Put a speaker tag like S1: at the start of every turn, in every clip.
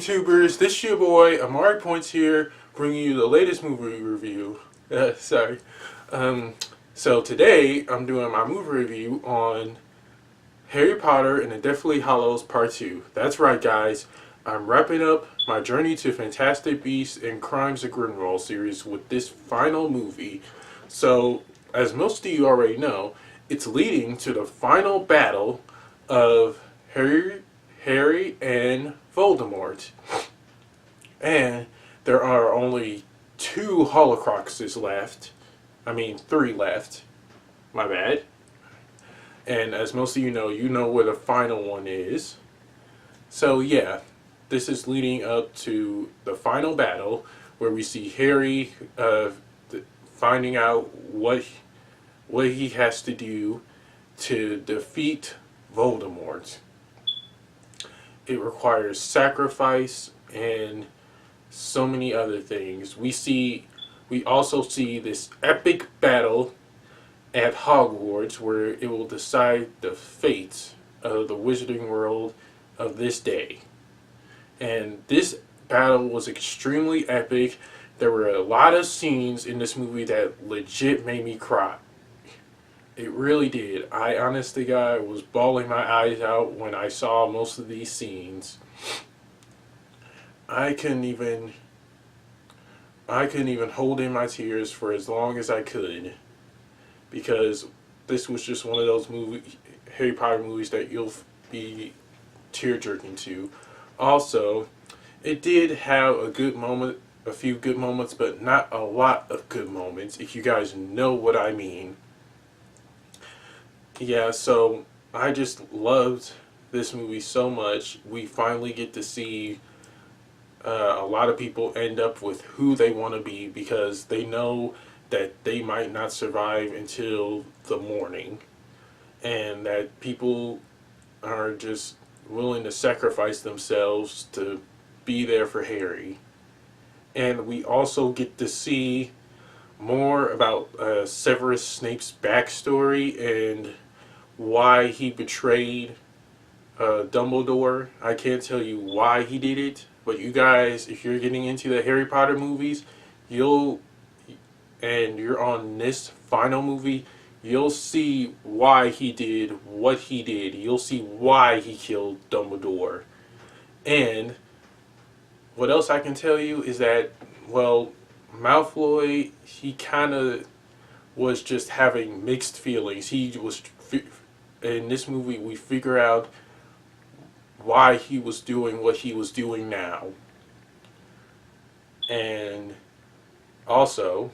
S1: YouTubers? This your boy Amari Points here, bringing you the latest movie review. Sorry. So today I'm doing my movie review on Harry Potter and the Deathly Hallows Part 2. That's right, guys. I'm wrapping up my Journey to Fantastic Beasts and Crimes of Grindelwald series with this final movie. So, as most of you already know, it's leading to the final battle of Harry and Voldemort. And there are only 2 Horcruxes left. I mean, 3 left. My bad. And as most of you know where the final one is. So yeah, this is leading up to the final battle where we see Harry finding out what he has to do to defeat Voldemort. It requires sacrifice and so many other things. We also see this epic battle at Hogwarts where it will decide the fate of the wizarding world of this day. And this battle was extremely epic. There were a lot of scenes in this movie that legit made me cry. It really did. I honestly, guy, was bawling my eyes out when I saw most of these scenes. I couldn't even hold in my tears for as long as I could, because this was just one of those Harry Potter movies that you'll be tear-jerking to. Also, it did have a few good moments, but not a lot of good moments, if you guys know what I mean. Yeah, so I just loved this movie so much. We finally get to see a lot of people end up with who they want to be because they know that they might not survive until the morning, and that people are just willing to sacrifice themselves to be there for Harry. And we also get to see more about Severus Snape's backstory and why he betrayed Dumbledore. I can't tell you why he did it, but you guys, if you're getting into the Harry Potter movies, you're on this final movie, you'll see why he did what he did. You'll see why he killed Dumbledore. And what else I can tell you is that, well, Malfoy, he kind of was just having mixed feelings. In this movie, we figure out why he was doing what he was doing now. And also,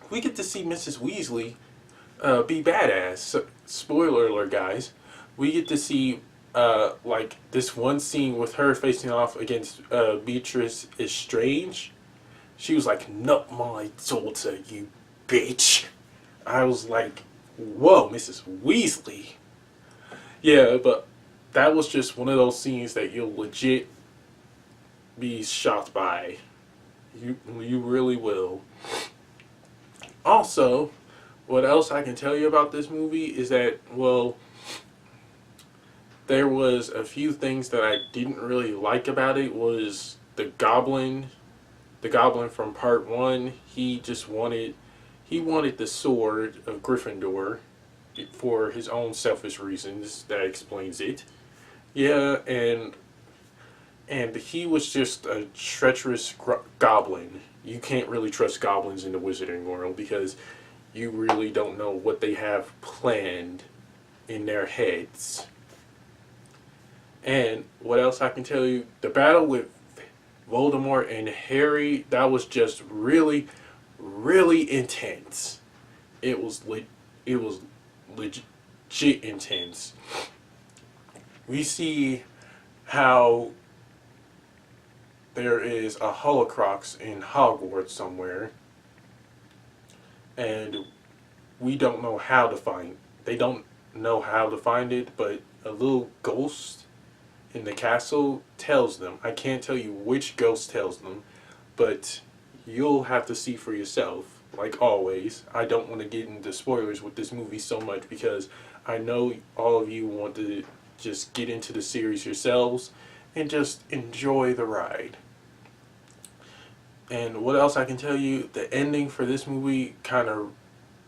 S1: we get to see Mrs. Weasley be badass. So, spoiler alert, guys. We get to see like this one scene with her facing off against Beatrice Estrange. She was like, "Not my daughter, you bitch." I was like, whoa, Mrs. Weasley. Yeah, but that was just one of those scenes that you'll legit be shocked by. You really will. Also, what else I can tell you about this movie is that, well, there was a few things that I didn't really like about it. Was the goblin from part 1. He wanted the sword of Gryffindor for his own selfish reasons. That explains it. Yeah, and he was just a treacherous goblin. You can't really trust goblins in the wizarding world because you really don't know what they have planned in their heads. And what else I can tell you? The battle with Voldemort and Harry, that was just really, really intense. It was legit intense. We see how there is a Horcrux in Hogwarts somewhere, and we don't know how to find. They don't know how to find it, but a little ghost in the castle tells them. I can't tell you which ghost tells them, but you'll have to see for yourself. Like always, I don't want to get into spoilers with this movie so much because I know all of you want to just get into the series yourselves and just enjoy the ride. And what else I can tell you, the ending for this movie kind of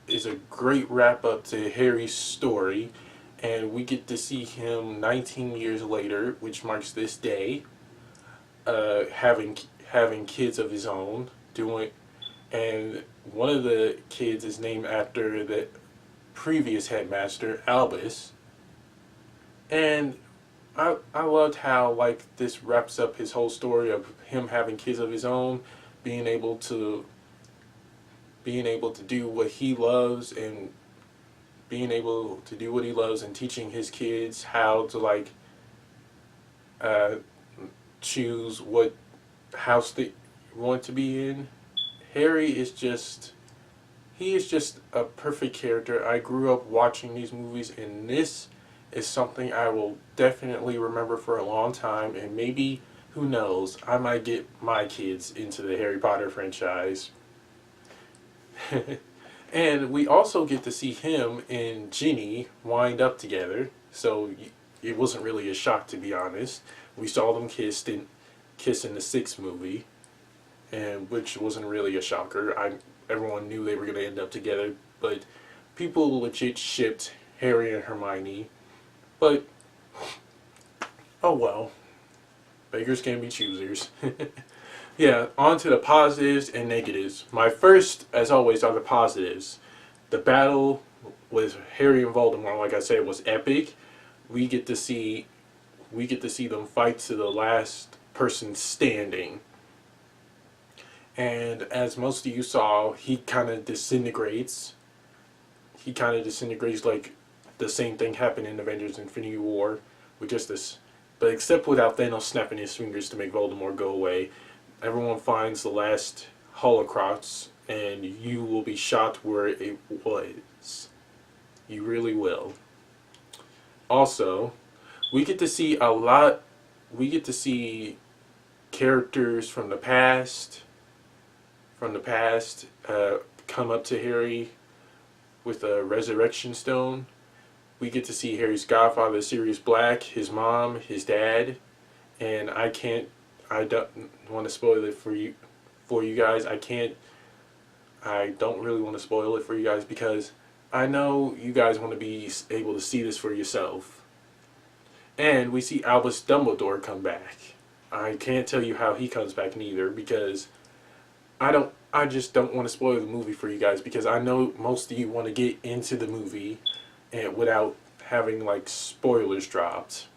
S1: is a great wrap up to Harry's story, and we get to see him 19 years later, which marks this day, having kids of his own, doing, and one of the kids is named after the previous headmaster, Albus, and I loved how like this wraps up his whole story of him having kids of his own, being able to do what he loves, and being able to do what he loves and teaching his kids how to like choose what house they want to be in. Harry is just, he is just a perfect character. I grew up watching these movies, and this is something I will definitely remember for a long time, and maybe, who knows, I might get my kids into the Harry Potter franchise. And we also get to see him and Ginny wind up together, so it wasn't really a shock, to be honest. We saw them kiss in the sixth movie, and which wasn't really a shocker. Everyone knew they were going to end up together, but people legit shipped Harry and Hermione. But oh well, beggars can be choosers. Yeah, on to the positives and negatives. My first, as always, are the positives. The battle with Harry and Voldemort, like I said, was epic. We get to see them fight to the last person standing. And as most of you saw, he kind of disintegrates. Like the same thing happened in Avengers Infinity War with just this, but except without Thanos snapping his fingers to make Voldemort go away. Everyone finds the last Horcrux, and you will be shocked where it was. You really will. Also, we get to see characters from the past come up to Harry with a resurrection stone. We get to see Harry's godfather, Sirius Black, his mom, his dad, and I don't want to spoil it for you guys. I don't really want to spoil it for you guys because I know you guys want to be able to see this for yourself. And we see Albus Dumbledore come back. I can't tell you how he comes back neither, because I just don't want to spoil the movie for you guys, because I know most of you want to get into the movie and without having like spoilers dropped.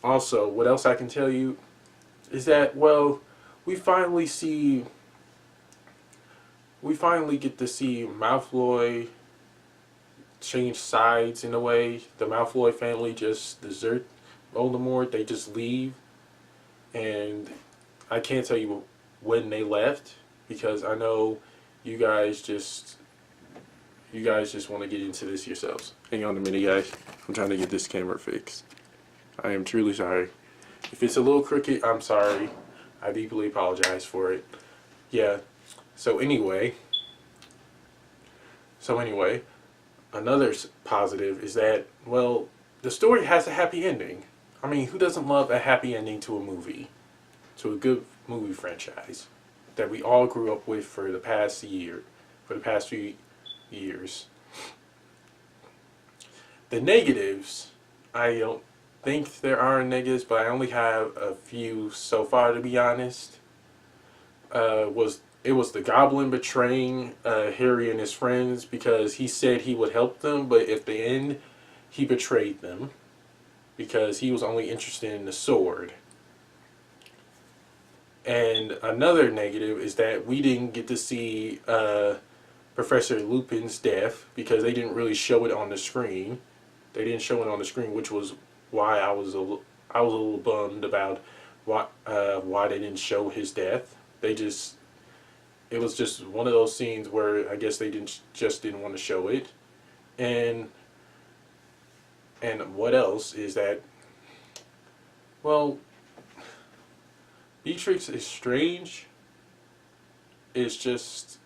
S1: Also, what else I can tell you is that, well, we finally get to see Malfoy change sides in a way. The Malfoy family just desert Voldemort. They just leave. And I can't tell you when they left, because I know you guys just want to get into this yourselves. Hang on a minute, guys. I'm trying to get this camera fixed. I am truly sorry. If it's a little crooked, I'm sorry. I deeply apologize for it. Yeah. So anyway, another positive is that, well, the story has a happy ending. I mean, who doesn't love a happy ending to a movie? To a good movie franchise that we all grew up with for the past few years. The negatives, I don't think there are negatives, but I only have a few so far, to be honest. It was the Goblin betraying Harry and his friends, because he said he would help them, but at the end he betrayed them because he was only interested in the sword. And another negative is that we didn't get to see Professor Lupin's death, because they didn't really show it on the screen. They didn't show it on the screen, which was why I was a little bummed about why they didn't show his death. It was just one of those scenes where I guess they didn't want to show it. And what else is that, well, Beatrix is strange. Is just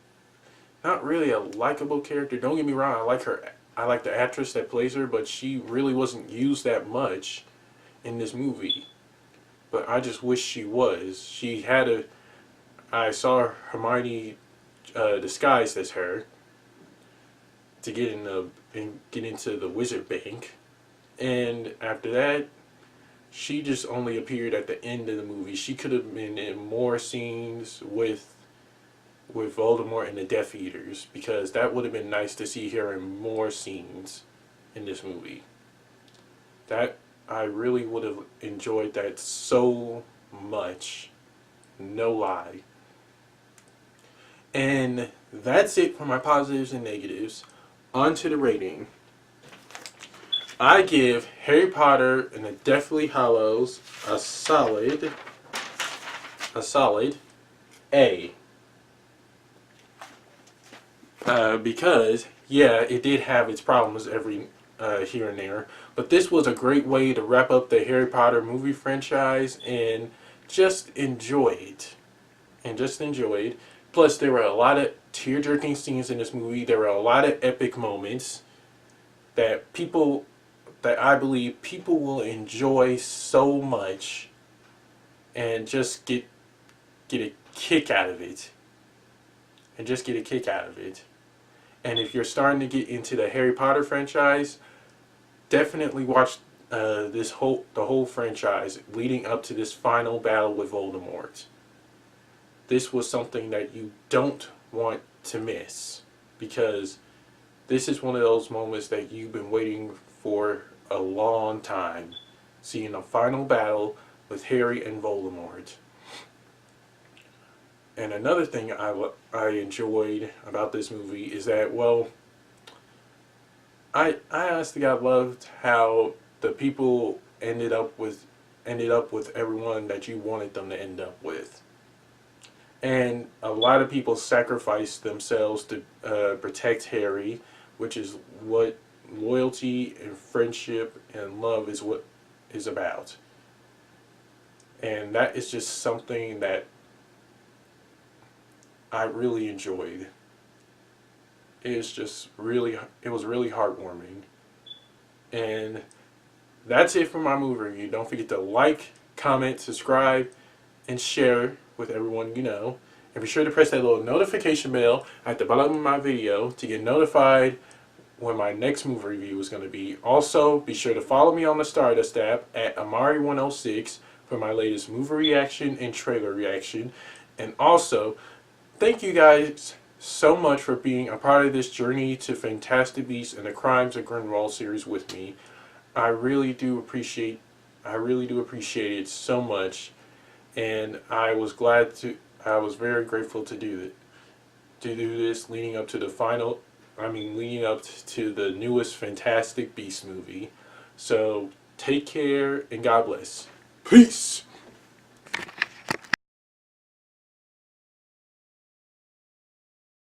S1: not really a likable character. Don't get me wrong, I like her. I like the actress that plays her, but she really wasn't used that much in this movie. but I just wish she was. She had a. I saw Hermione disguised as her to get in the and get into the wizard bank, and after that, she just only appeared at the end of the movie. She could have been in more scenes with Voldemort and the Death Eaters, because that would have been nice to see her in more scenes in this movie. That I really would have enjoyed that so much. No lie. And that's it for my positives and negatives. On to the rating. I give Harry Potter and the Deathly Hallows a solid A. Because, yeah, it did have its problems every here and there, but this was a great way to wrap up the Harry Potter movie franchise and just enjoy it. Plus, there were a lot of tear-jerking scenes in this movie. There were a lot of epic moments that I believe people will enjoy so much and just get a kick out of it. And if you're starting to get into the Harry Potter franchise, definitely watch the whole franchise leading up to this final battle with Voldemort. This was something that you don't want to miss, because this is one of those moments that you've been waiting for a long time, seeing a final battle with Harry and Voldemort. And another thing I enjoyed about this movie is that, well, I honestly God loved how the people ended up with everyone that you wanted them to end up with. And a lot of people sacrificed themselves to protect Harry, which is what loyalty and friendship and love is about. And that is just something that I really enjoyed. It was really heartwarming. And that's it for my movie review. Don't forget to like, comment, subscribe, and share with everyone you know. And be sure to press that little notification bell at the bottom of my video to get notified when my next movie review is going to be. Also, be sure to follow me on the Stardust app at Amari106 for my latest movie reaction and trailer reaction. And also, thank you guys so much for being a part of this journey to Fantastic Beasts and the Crimes of Grindelwald series with me. I really do appreciate it so much, and I was very grateful to do this leading up to the newest Fantastic Beasts movie. So take care and God bless. Peace.